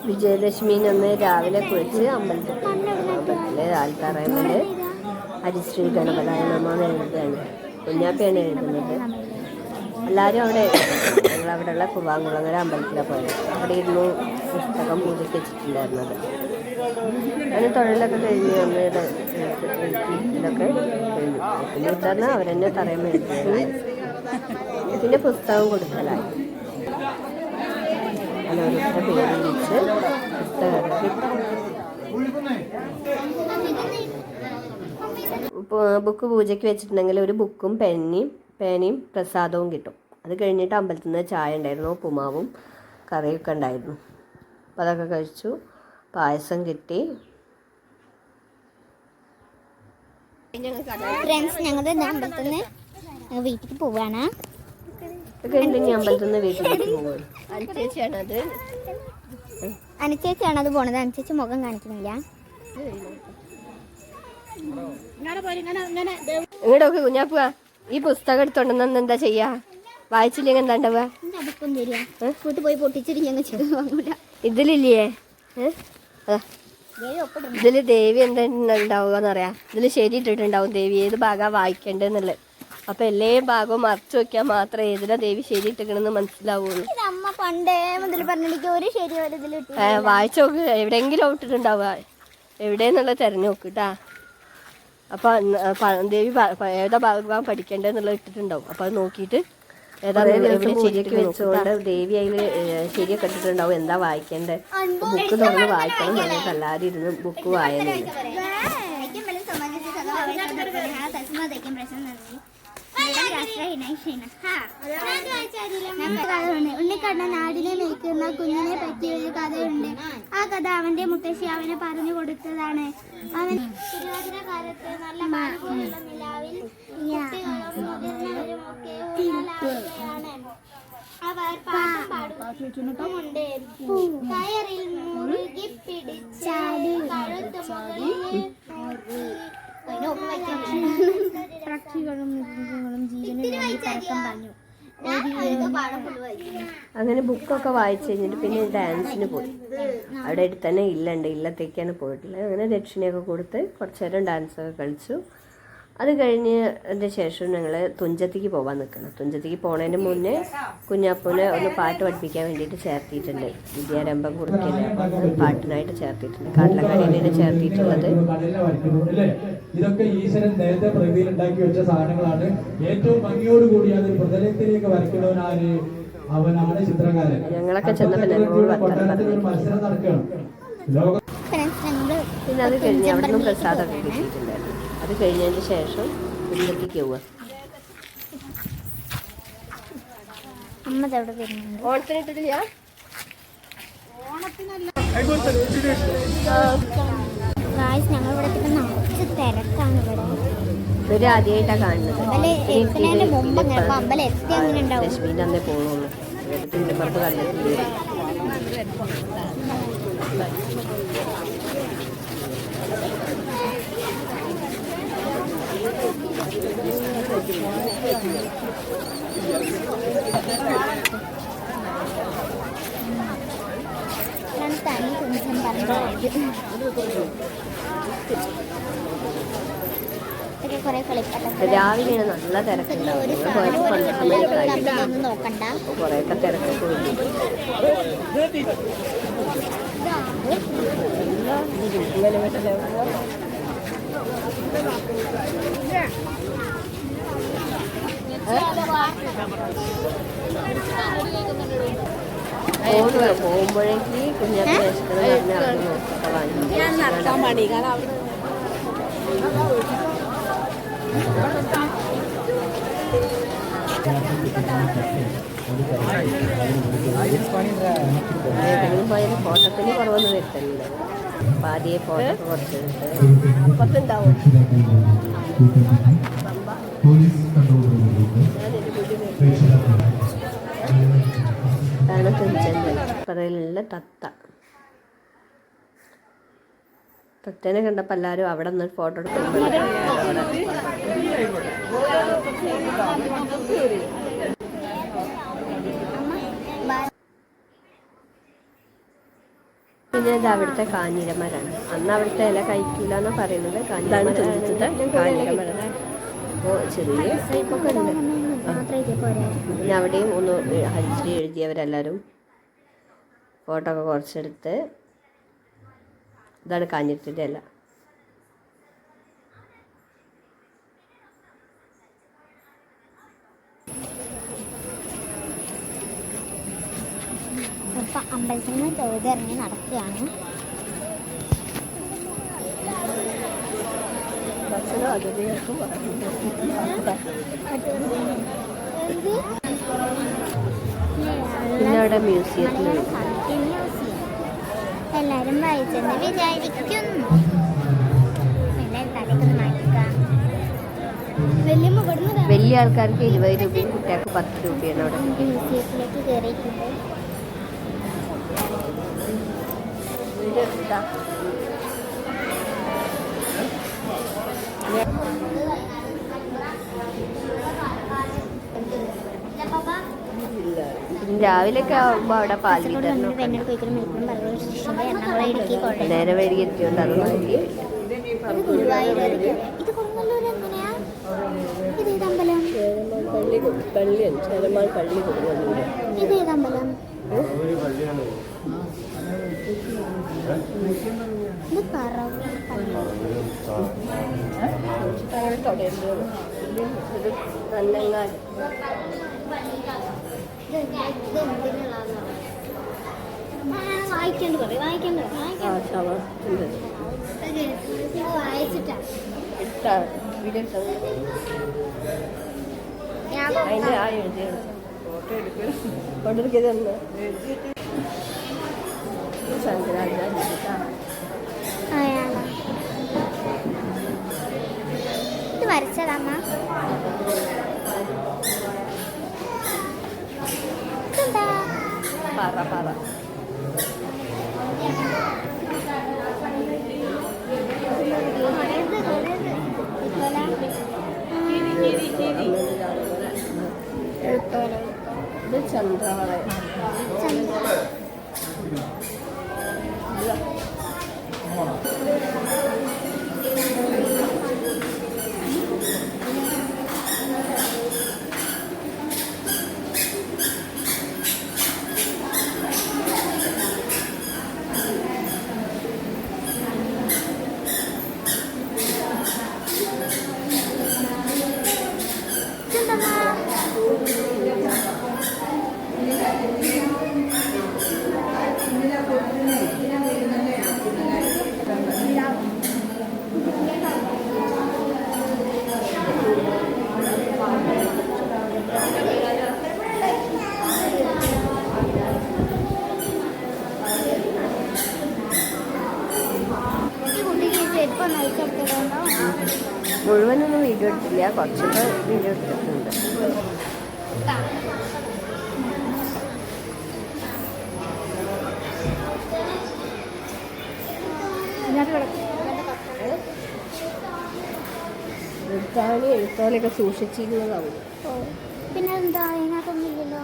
വിജയദശമിന്ന് രാവിലെ കുളിച്ച് അമ്പലത്തിലെ ആൽത്തറയിൽ ഹരിശ്രീ ഗണപതായ നമഃ എഴുതുകയാണ്. കുഞ്ഞാപ്പയാണ് എഴുതുന്നത്. എല്ലാവരും അവിടെ ഞങ്ങളവിടെയുള്ള കുവാങ്കുളങ്ങര അമ്പലത്തിലാണ് പോയത്. അവിടെ ഇരുന്നു പുസ്തകം പൂജയ്ക്ക് വെച്ചിട്ടുണ്ടായിരുന്നത്. അങ്ങനെ തൊഴിലൊക്കെ കഴിഞ്ഞ് വന്ന് ഇതൊക്കെ കഴിഞ്ഞു. പിന്നെ പറഞ്ഞാൽ അവരെന്നെ തറയും എഴുതി. പിന്നെ പുസ്തകം കൊടുക്കലായി. ഓരോരുത്തരുടെ പേര് വിളിച്ച് പുസ്തകത്തിൽ ബുക്ക് പൂജയ്ക്ക് വെച്ചിട്ടുണ്ടെങ്കിൽ ഒരു ബുക്കും പേനയും പ്രസാദവും കിട്ടും. അത് കഴിഞ്ഞിട്ട് അമ്പലത്തിൽ നിന്ന് ചായ ഉണ്ടായിരുന്നു, ഉപ്പുമാവും കറിയൊക്കെ ഉണ്ടായിരുന്നു. അപ്പോൾ അതൊക്കെ കഴിച്ചു. പായസം കിട്ടി. ഫ്രണ്ട്സ്, ഞങ്ങളുടെ അമ്പലത്തിൽ നിന്ന് വീട്ടിൽ പോവാണ്. അമ്പലത്തിൽ നിന്ന് വീട്ടിലേക്ക് പോകും. അനുചേച്ചിയാണ് അത് പോണത്. അനുചേച്ചി മുഖം കാണിക്കുന്നില്ല. എങ്ങോട്ടൊക്കെ കുഞ്ഞാപ്പുക ഈ പുസ്തകം എടുത്തോണ്ടെന്ന് എന്താ ചെയ്യാ? വായിച്ചില്ലെങ്കിൽ എന്താ ഉണ്ടാവുക? ഇതിലില്ലേ ഇതില് ദേവി എന്താ ഉണ്ടാവുകയെന്ന് അറിയാം. ഇതില് ശരി ഇട്ടിട്ടുണ്ടാവും ദേവി ഏത് ഭാഗമാണ് വായിക്കേണ്ടതെന്നുള്ളത്. അപ്പൊ എല്ലാ ഭാഗവും മറച്ചു വെക്കാൻ മാത്രമേ ഏതിലാ ദേവി ശരി ഇട്ടിക്കണെന്ന് മനസ്സിലാവുള്ളൂ. വായിച്ചു നോക്ക്, എവിടെയെങ്കിലും ഇട്ടിട്ടുണ്ടാവുക. എവിടെയെന്നുള്ളത് തെരഞ്ഞു നോക്കിട്ടാ. അപ്പൊ ദേവി ഏതാ ഭാഗം പഠിക്കേണ്ടതെന്നുള്ളത് ഇട്ടിട്ടുണ്ടാവും. അപ്പൊ അത് നോക്കിയിട്ട് ഏതാ എവിടെ ശരിയൊക്കെ വെച്ചുകൊണ്ട് ദേവി അതിൽ ശരിയൊക്കെ ഇട്ടിട്ടുണ്ടാവും. എന്താ വായിക്കേണ്ടത്, ബുക്ക് തുറന്ന് വായിക്കണം. ഞങ്ങൾക്ക് എല്ലാവരും ഇരുന്ന് ബുക്ക് വായനയാണ്. ഉണ്ണിക്കണ്ണ നാടിനെ മേയ്ക്കുന്ന കുഞ്ഞിനെ പറ്റിയ ഒരു കഥയുണ്ട്. ആ കഥ അവന്റെ മുത്തശ്ശി അവന് പറഞ്ഞു കൊടുത്തതാണ്. അവൻ തിരുവാതിരക്കാലത്ത് നല്ല മഴപോലുള്ള നിലാവിൽ അവർ പാട്ടും പാടുന്നുണ്ട്. കയറിൽ മുറുകി പിടിച്ചാടി കഴുത്ത് മുകളിൽ പക്ഷികളും മൃഗങ്ങളും ജീവന് വേണ്ടി പരക്കം പറഞ്ഞു. അങ്ങനെ ബുക്കൊക്കെ വായിച്ചു കഴിഞ്ഞിട്ട് പിന്നെ ഡാൻസിന് പോയി. അവിടെ അടുത്ത് തന്നെ ഇല്ലത്തേക്കാണ് പോയിട്ടുള്ളത്. അങ്ങനെ ദക്ഷിണയൊക്കെ കൊടുത്ത് കുറച്ച് നേരം ഡാൻസൊക്കെ കളിച്ചു. അത് കഴിഞ്ഞതിന് ശേഷം ഞങ്ങൾ തുഞ്ചത്തേക്ക് പോകാൻ നിൽക്കണം. തുഞ്ചത്തേക്ക് പോകുന്നതിന് മുന്നേ കുഞ്ഞാപ്പൂനെ ഒന്ന് പാട്ട് പഠിപ്പിക്കാൻ വേണ്ടിയിട്ട് ചേർത്തിയിട്ടുണ്ട്. വിദ്യാരംഭം കുറിക്കില്ല, അപ്പോൾ പാട്ടിനായിട്ട് ചേർത്തിട്ടുണ്ട്. കാട്ടിലക്കാടിനെ ചേർത്തിട്ടുള്ളത്. ഇതൊക്കെ ഈശ്വരൻ നേരത്തെ പ്രകൃതിയിൽ ഉണ്ടാക്കി വെച്ച സാധനങ്ങളാണ്. ഏറ്റവും ഭംഗിയോടുകൂടി അത് പ്രതലത്തിലേക്ക് വരയ്ക്കുന്നവനാണ്, അവനാണ് ചിത്രകാരൻ. ഞങ്ങളൊക്കെ ചെന്നപ്പോൾ മത്സരം നടക്കുകയാണ്. പിന്നെ അത് കഴിഞ്ഞ് അവിടെ നിന്നും പ്രസാദമൊക്കെ കിട്ടിയിട്ടുണ്ടായിരുന്നു. അത് കഴിഞ്ഞതിന് ശേഷം ഉള്ളിലേക്ക് പോവുക. ഓണത്തിനിട്ടിട്ടില്ല. ഇവര് ആദ്യമായിട്ടാണ് കാണുന്നത്. ലക്ഷ്മീൻ്റെ അന്നേ പോകണുള്ളൂ. തിന്റെ പുറത്ത് കണ്ടിട്ടില്ല. രാവിലെയാണ് നല്ല തിരക്കുണ്ടാവും. കുറേയൊക്കെ തിരക്കൊക്കെ വേണ്ടി പോകുമ്പോഴേക്ക് കുഞ്ഞാപ്പി ഏതെങ്കിലും പോയാൽ ഫോട്ടോത്തിന് കുറവൊന്നും വരുത്തലില്ല. പാതിയെ ഫോട്ടോ കുറച്ചെടുത്ത് അപ്പത്തുണ്ടാവും. പറയിലുള്ള തത്തേനെ കണ്ടപ്പോൾ എല്ലാവരും അവിടെ നിന്ന് ഫോട്ടോ എടുക്കുമ്പോൾ പിന്നെ ഇത് അവിടുത്തെ കാഞ്ഞിരമരാണ്. അന്ന് അവിടുത്തെ ഇല കഴിക്കില്ല എന്നാണ് പറയുന്നത്. കാഞ്ഞിരമരം അപ്പോൾ ചെറിയ ടൈപ്പൊക്കെ ഉണ്ട്. പിന്നെ അവിടെയും ഒന്ന് ഹരിശ്രീ എഴുതിയവരെല്ലാവരും ഫോട്ടോ ഒക്കെ കുറച്ചെടുത്ത്. ഇതാണ് കാഞ്ഞിരത്തിൻ്റെ ഇല. ഇപ്പം അമ്പലത്തിൽ നിന്ന് തൊഴുതിറങ്ങി നടക്കുകയാണ്. പിന്നെ അവിടെ മ്യൂസിയത്തിൽ എല്ലാരും വായിച്ചെന്ന് വിചാരിക്കുന്നു. വലിയ ആൾക്കാർക്ക് 20 രൂപയും കുട്ടികൾക്ക് 10 രൂപയാണ് അവിടെ. മ്യൂസിയത്തിലേക്ക് കയറിയിട്ടുണ്ട്. രാവിലെയൊക്കെ ആകുമ്പോൾ അവിടെ പാൽ വിതരണം നേരെ വൈകി എത്തിയോണ്ട് അത് നോക്കി. പള്ളിയാണ് ചേരമാൻ പള്ളി കൊടുക്കുന്നുണ്ട്. ഇതേതമ്പലം? നന്നങ്ങാട് അതിന്റെ ആ എഴുതിയാണ് ഫോട്ടോ എടുക്കുക കൊണ്ടിരിക്കുന്നത് ശങ്കരാചാര്യ. ഇത് വരച്ചതമ്മ. പറ പറ ഇത് ചന്ദ്രവള. മുഴുവനൊന്നും വീഡിയോ എടുത്തില്ല, കുറച്ചൊക്കെ വീഡിയോ എടുത്തിട്ടുണ്ട്. എഴുത്തോലൊക്കെ സൂക്ഷിച്ചിരുന്നതാവും. പിന്നെ എന്താ അതിനകത്തൊന്നുമില്ലല്ലോ.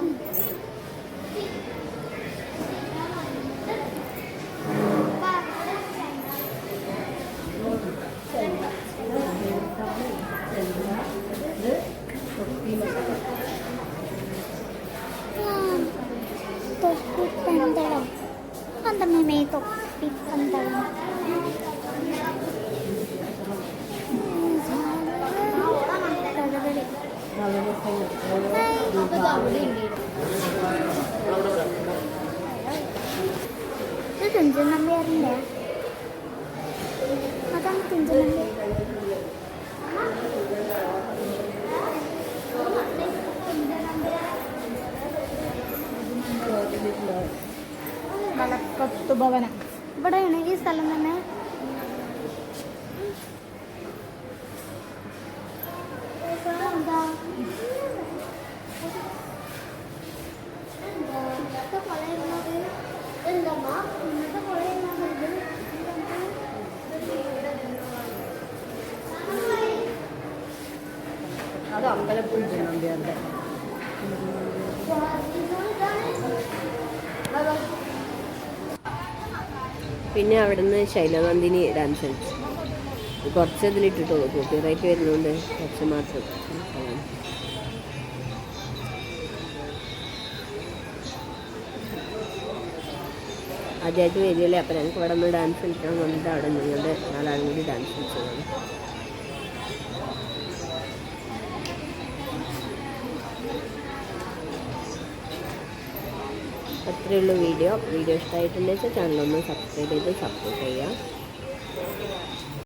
തൊപ്പിപ്പന്തളം. അന്തമ്മേ തൊപ്പിപ്പന്തളം. ഇത് തുഞ്ചൻ നമ്പ്യാറിൻ്റെ. അതാണ് തുഞ്ചൻ നമ്പ്യാർ. ഭവനം ഇവിടെയാണ്, ഈ സ്ഥലം തന്നെ. എന്താ അത് അമ്പലപ്പുഴ നമ്പ്യാറിൻ്റെ. പിന്നെ അവിടുന്ന് ശൈലനന്ദിനി ഡാൻസ് കളിച്ചു. കുറച്ച് ഇതിലിട്ടിട്ടുള്ളൂ, കോപ്പിറൈറ്റ് വരുന്നതുകൊണ്ട് കുറച്ച് മാത്രം. ആദ്യമായിട്ട് വരികയല്ലേ, അപ്പം ഞങ്ങൾക്ക് ഇവിടെ നിന്ന് ഡാൻസ് കളിക്കണം വന്നിട്ട് അവിടെ നിങ്ങളുടെ നാലാളും കൂടി ഡാൻസ് കളിച്ചതാണ്. അത്രയേ ഉള്ളൂ വീഡിയോ ഇഷ്ടമായിട്ടുണ്ടെന്ന് വെച്ചാൽ ചാനലൊന്ന് സബ്സ്ക്രൈബ് ചെയ്ത് സപ്പോർട്ട് ചെയ്യുക.